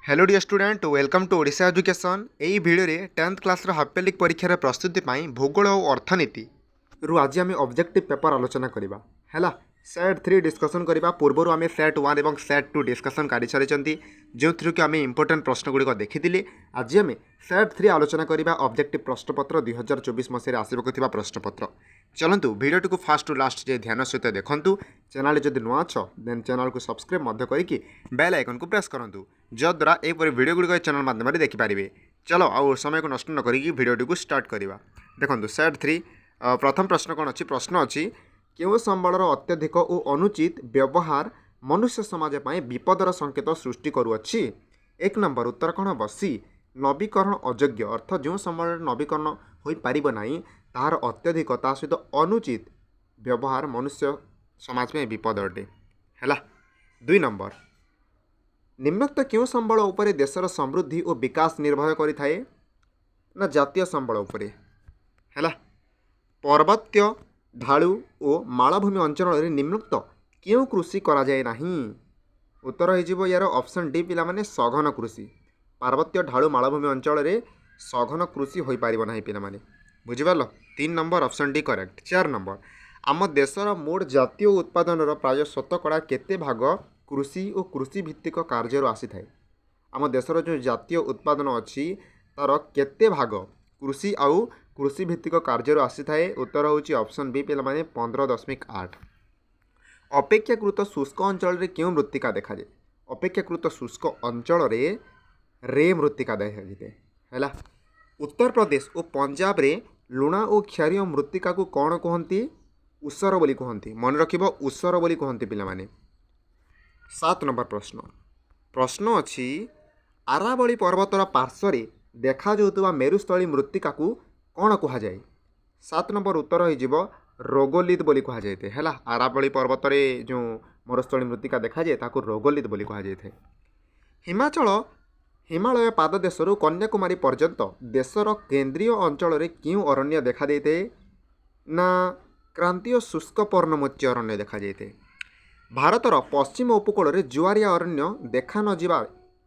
Hello dear student welcome to Odisha education. यही video रे 10th class half परीक्षार प्रस्तुति पाई भूगोल और अर्थनीति रु आज आम ऑब्जेक्टिव पेपर आलोचना करवा है। सेट 3 डिस्कसन करवा पूर्वर आम सेट 1 और सेट 2 डिस्कसन कर सारी जो थ्रु कि आम इंपोर्टेंट प्रश्न गुड़िक देखी। आज आम सेट 3 आलोचना करवा ऑब्जेक्टिव प्रश्नपत्र 2024 मसीह आसवा प्रश्नपत्र। चलतु भिडियोटी को फास्ट टू लास्ट जे ध्यान सहित देखूँ। चैनल जदि नुआ अच्छ देन चैनल को सब्सक्राइब करके बेल आइकन को प्रेस करूँ जद्वारा यहपर भिडियो गुड़िक चैनल माध्यम देखिपारे। चलो आउ समय को नष्ट न करी भिडियोटी को स्टार्ट करवा। देखो सेट 3 प्रथम प्रश्न कौन अच्छी प्रश्न अच्छी क्यों संबलर अत्यधिक और अनुचित व्यवहार मनुष्य समाज पर विपदर संकेत सृष्टि करुच्ची। एक नंबर उत्तर कौन हम सी नवीकरण अयोग्य अर्थ जो संबल नवीकरण हो पार ना तार अत्यधिक सहित अनुचित व्यवहार मनुष्य समाज में विपद अटे है। 2 नंबर निम्नोक्त क्यों संबल उपरे देशर समृद्धि और विकास निर्भर करिथाए ना जातीय संबल उपरे है। पर्वत्य ढालू और मालभूमि अंचल में निम्नोक्त क्यों कृषि करा जाए नहीं। उत्तर हो यार ऑप्शन डी पिला माने सघन कृषि। पार्वत्य ढालू मालभूमि अंचल में सघन कृषि हो पार ना पिला माने बुझिपार। 3 number option D correct. 4 number आम देशर मोट जातीय उत्पादन प्राय शतकड़ा केते भाग कृषि और कृषि भित्तिक कार्य आसी थाए। आम देशर जो जातीय उत्पादन अच्छी तार केते भाग कृषि आउ कृषि भित्तिक कार्य आसी थाए। उत्तर होची ऑप्शन बी पिला माने 15.8। अपेक्षाकृत शुष्क अंचल रे क्यों मृत्तिका देखा जाए। अपेक्षाकृत शुष्क अंचल रे मृत्तिका देखा जाए है। उत्तर प्रदेश और पंजाब रे लुणा और क्षारीय मृत्तिका को कौन कहती ऊसर बोली कहती। मन रखिबो ऊसर बोली कहती पिला माने। 7 नंबर प्रश्न प्रश्न अच्छी आरावली पर्वतर पार्श्व देखा जाउतबा मेरुस्थली मृत्तिका को कौन कह जाए। 7 नंबर उत्तर हो रोगोलित बोली कह जाए है। आरावली पर्वत जो मरुस्थली मृत्तिका देखा जाए ताकू रोगोलित बोली कह जाए। हिमाचल हिमालय पाददेशरू कन्याकुमारी पर्यंत देशर केन्द्रीय अंचल में क्यों अरण्य देखा देते ना क्रांतीय शुष्क पर्णमोच्य अरण्य देखा जाए। भारतर पश्चिम उपकूल में जुआरिया अरण्य देखा न जा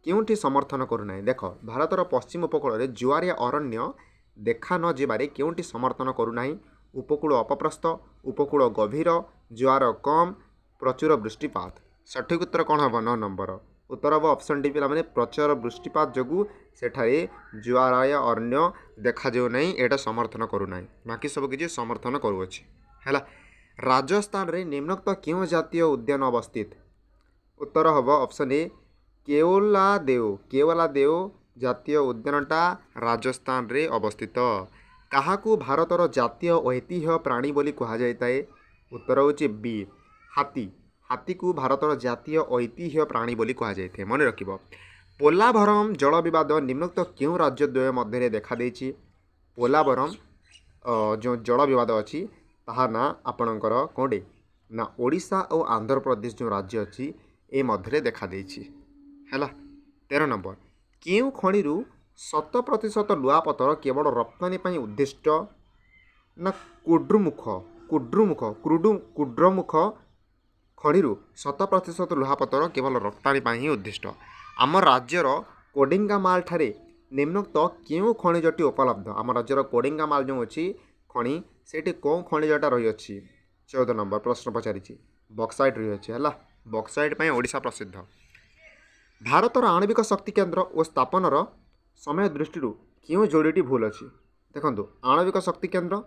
क्योंठी समर्थन करूना। देख भारतर पश्चिम उपकूल में जुआरिया अरण्य देखा न जारे क्योंठी समर्थन करूना। उपकूल अपप्रस्थ उपकूल गभीर जुआर कम प्रचुर वृष्टिपात। सठिक उत्तर कौन हम 9 नंबर उत्तर हम ऑप्शन डी पिला माने प्रचुर वृष्टिपात जोगु सेठारे जुआरिया अरण्य देखा जाऊ नहीं एटा समर्थन करूना। बाकी सब किसी समर्थन करुच्छे है। राजस्थान रे निम्नोक्त क्यों जातीय उद्यान अवस्थित। उत्तर हम ऑप्शन ए केवलादेव जातीय उद्यानटा राजस्थान रे अवस्थित। काहाकू भारतर जातीय ऐतिह्य प्राणी बोली कह जाए। उत्तर होची बी हाथी। हाथी को भारतर जातीय ऐतिह्य प्राणी बोली कह जाए। मन रखिबो पोलाभरम जल विवाद निम्नोक्त क्यों राज्य द्वय मध्य देखा देछि। पोलाभरम जो जल विवाद अच्छी ताहा ना आपणकर कौटे ना ओडिशा और आंध्र प्रदेश जो राज्य अच्छी ए मध्य देखा देछि है। 13 नंबर क्यों खणि 100% लुआपथर केवल रप्तानी पर उद्दिष्ट ना कुड्रुमुख खणि 100% लुहापथर केवल रप्तानी पर ही उद्दिष्ट। आम राज्यर कोडिंगामाल ठारे निम्नोक्त क्यों खनिजटी उपलब्ध। आम राज्यर कोडिंगामाल जो अच्छी खनि सेठी कौन खनिजटा रही अच्छी। 14 नंबर प्रश्न पचारि बक्साइट रही अच्छी है। बक्साइट ओडिशा प्रसिद्ध। भारतर आणविक शक्ति केन्द्र और स्थापनार समय दृष्टि क्यों जोड़ीटी भूल अच्छी। देखो आणविक शक्ति केन्द्र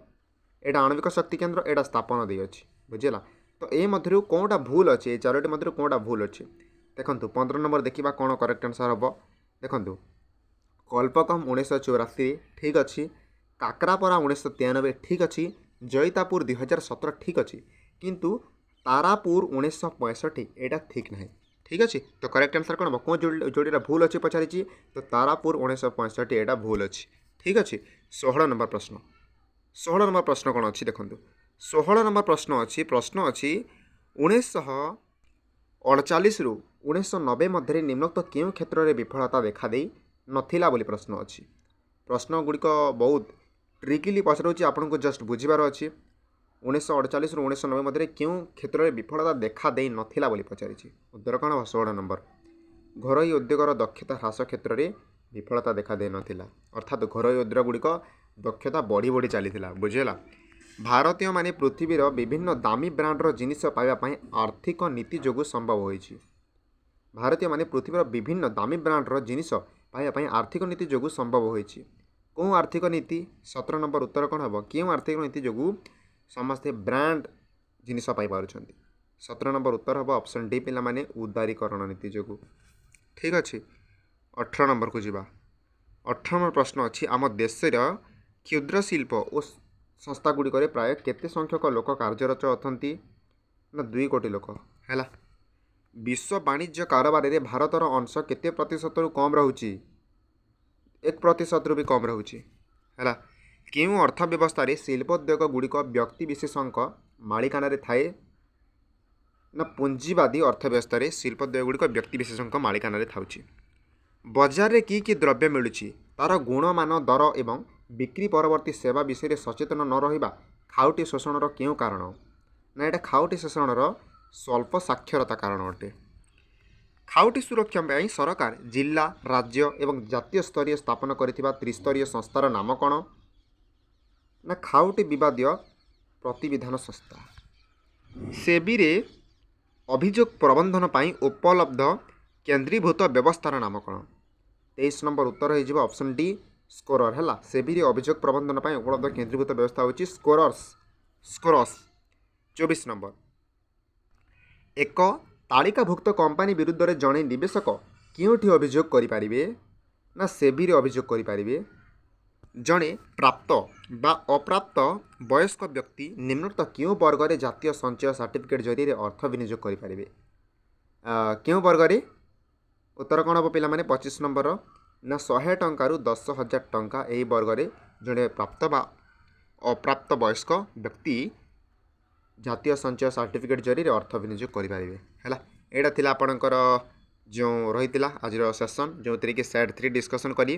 एटा स्थापना दे अच्छी बुझेगा। तो ये मध्य कौनटा भूल अच्छे 4टी मध्य कौनटा भूल अच्छे। देखो 15 नंबर देखा कौन करेक्ट आंसर हम। देखो कल्पकम 1984 ठीक अच्छी। काकरापरा 1993 ठीक अच्छी। जैतापुर 2017 ठीक अच्छी किंतु तारापुर 1965 एटा ठीक ना ठीक अच्छे। तो करेक्ट आंसर कौन कौन जोड़ा भूल अच्छे पचारि तो तारापुर 1965 एटा भूल अच्छी ठीक अच्छे। 16 नंबर प्रश्न कौन अच्छी देखो 16 नंबर प्रश्न अच्छी 1948 रु 1990 मध्य निम्नोक्त क्यों क्षेत्र में विफलता देखा दे नथिला बोली प्रश्न अच्छी। प्रश्न गुड़िक बहुत ट्रिकली पचारूँ आपको जस्ट बुझार अच्छी। 1948 रु 1990 मध्य क्यों क्षेत्र में विफलता देखा दे नथिला बोली पचारि। उत्तर कौन 16 नंबर ଘରୋଇ ଉଦ୍ୟୋଗର ଦକ୍ଷତା ହ୍ରାସ କ୍ଷେତ୍ରରେ ବିଫଳତା ଦେଖାଦେଇନଥିଲା। ଅର୍ଥାତ୍ ଘରୋଇ ଉଦ୍ୟୋଗ ଗୁଡ଼ିକ ଦକ୍ଷତା ବଢ଼ି ବଢ଼ି ଚାଲିଥିଲା। ବୁଝିହେଲା। ଭାରତୀୟମାନେ ପୃଥିବୀର ବିଭିନ୍ନ ଦାମୀ ବ୍ରାଣ୍ଡର ଜିନିଷ ପାଇବା ପାଇଁ ଆର୍ଥିକ ନୀତି ଯୋଗୁଁ ସମ୍ଭବ ହୋଇଛି। ଭାରତୀୟମାନେ ପୃଥିବୀର ବିଭିନ୍ନ ଦାମୀ ବ୍ରାଣ୍ଡର ଜିନିଷ ପାଇବା ପାଇଁ ଆର୍ଥିକ ନୀତି ଯୋଗୁଁ ସମ୍ଭବ ହୋଇଛି। କେଉଁ ଆର୍ଥିକ ନୀତି? 17 ନମ୍ବର ଉତ୍ତର କ'ଣ ହେବ? କେଉଁ ଆର୍ଥିକ ନୀତି ଯୋଗୁଁ ସମସ୍ତେ ବ୍ରାଣ୍ଡ ଜିନିଷ ପାଇପାରୁଛନ୍ତି? 17 ନମ୍ବର ଉତ୍ତର ହେବ ଅପସନ୍ ଡି ପିଲାମାନେ ଉଦାରୀକରଣ ନୀତି ଯୋଗୁଁ। ଠିକ୍ ଅଛି। 18 ନମ୍ବରକୁ ଯିବା। 18 ନମ୍ବର ପ୍ରଶ୍ନ ଅଛି, ଆମ ଦେଶର କ୍ଷୁଦ୍ର ଶିଳ୍ପ ଓ ସଂସ୍ଥାଗୁଡ଼ିକରେ ପ୍ରାୟ କେତେ ସଂଖ୍ୟକ ଲୋକ କାର୍ଯ୍ୟରତ ଅଛନ୍ତି? ନା 2 କୋଟି ଲୋକ। ହେଲା। ବିଶ୍ୱ ବାଣିଜ୍ୟ କାରବାରରେ ଭାରତର ଅଂଶ କେତେ ପ୍ରତିଶତରୁ କମ୍ ରହୁଛି? 1%ରୁ ବି କମ୍ ରହୁଛି। ହେଲା। କେଉଁ ଅର୍ଥ ବ୍ୟବସ୍ଥାରେ ଶିଳ୍ପୋଦ୍ୟୋଗ ଗୁଡ଼ିକ ବ୍ୟକ୍ତିବିଶେଷଙ୍କ ମାଲିକାନାରେ ଥାଏ? ନା ପୁଞ୍ଜିବାଦୀ ଅର୍ଥ ବ୍ୟବସ୍ଥାରେ ଶିଳ୍ପୋଦ୍ୟୋଗ ଗୁଡ଼ିକ ବ୍ୟକ୍ତିବିଶେଷଙ୍କ ମାଲିକାନାରେ ଥାଉଛି। ବଜାରରେ କି ଦ୍ରବ୍ୟ ମିଳୁଛି, ତା'ର ଗୁଣମାନ, ଦର ଏବଂ ବିକ୍ରି ପରବର୍ତ୍ତୀ ସେବା ବିଷୟରେ ସଚେତନ ନ ରହିବା ଖାଉଟି ଶୋଷଣର କେଉଁ କାରଣ? ନା ଏଇଟା ଖାଉଟି ଶୋଷଣର ସ୍ୱଳ୍ପ ସାକ୍ଷରତା କାରଣ ଅଟେ। ଖାଉଟି ସୁରକ୍ଷା ପାଇଁ ସରକାର ଜିଲ୍ଲା, ରାଜ୍ୟ ଏବଂ ଜାତୀୟ ସ୍ତରୀୟ ସ୍ଥାପନ କରିଥିବା ତ୍ରିସ୍ତରୀୟ ସଂସ୍ଥାର ନାମ କ'ଣ? ନା ଖାଉଟି ବିବାଦୀୟ ପ୍ରତିବିଧାନ ସଂସ୍ଥା। ସେବିରେ ଅଭିଯୋଗ ପ୍ରବନ୍ଧନ ପାଇଁ ଉପଲବ୍ଧ କେନ୍ଦ୍ରୀଭୂତ ବ୍ୟବସ୍ଥାର ନାମ କ'ଣ? 23 ନମ୍ବର ଉତ୍ତର ହୋଇଯିବ ଅପସନ୍ ଡି ସ୍କୋରର। ହେଲା। ସେବିରେ ଅଭିଯୋଗ ପ୍ରବନ୍ଧନ ପାଇଁ ଉପଲବ୍ଧ କେନ୍ଦ୍ରୀଭୂତ ବ୍ୟବସ୍ଥା ହେଉଛି ସ୍କୋରସ୍। 24 ନମ୍ବର, ଏକ ତାଲିକାଭୁକ୍ତ କମ୍ପାନୀ ବିରୁଦ୍ଧରେ ଜଣେ ନିବେଶକ କେଉଁଠି ଅଭିଯୋଗ କରିପାରିବେ? ନା ସେବିରେ ଅଭିଯୋଗ କରିପାରିବେ। ଜଣେ ପ୍ରାପ୍ତ ବା ଅପ୍ରାପ୍ତ ବୟସ୍କ ବ୍ୟକ୍ତି ନିମ୍ନୋକ୍ତ କେଉଁ ବର୍ଗରେ ଜାତୀୟ ସଞ୍ଚୟ ସାର୍ଟିଫିକେଟ୍ ଜରିଆରେ ଅର୍ଥ ବିନିଯୋଗ କରିପାରିବେ? କେଉଁ ବର୍ଗରେ? ଉତ୍ତର କ'ଣ ହେବ ପିଲାମାନେ? 25 ନମ୍ବର, ନା 100 ଟଙ୍କାରୁ 10,000 ଟଙ୍କା ଏହି ବର୍ଗରେ ଜଣେ ପ୍ରାପ୍ତ ବା ଅପ୍ରାପ୍ତ ବୟସ୍କ ବ୍ୟକ୍ତି ଜାତୀୟ ସଞ୍ଚୟ ସାର୍ଟିଫିକେଟ୍ ଜରିଆରେ ଅର୍ଥ ବିନିଯୋଗ କରିପାରିବେ। ହେଲା। ଏଇଟା ଥିଲା ଆପଣଙ୍କର ଯେଉଁ ରହିଥିଲା ଆଜିର ସେସନ୍, ଯେଉଁଥିରେ କି ସେଟ୍ 3 ଡିସ୍କସନ୍ କଲି।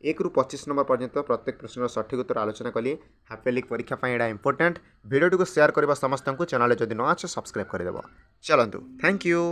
1ରୁ 25 ନମ୍ବର ପର୍ଯ୍ୟନ୍ତ ପ୍ରତ୍ୟେକ ପ୍ରଶ୍ନର ସଠିକ୍ ଉତ୍ତର ଆଲୋଚନା କଲି। ହାପେଲିକ୍ ପରୀକ୍ଷା ପାଇଁ ଏଇଟା ଇମ୍ପୋର୍ଟାଣ୍ଟ। ଭିଡ଼ିଓଟିକୁ ସେୟାର କରିବା ସମସ୍ତଙ୍କୁ। ଚ୍ୟାନେଲରେ ଯଦି ନ ଅଛ ସବସ୍କ୍ରାଇବ୍ କରିଦେବ। ଚାଲନ୍ତୁ। Thank you.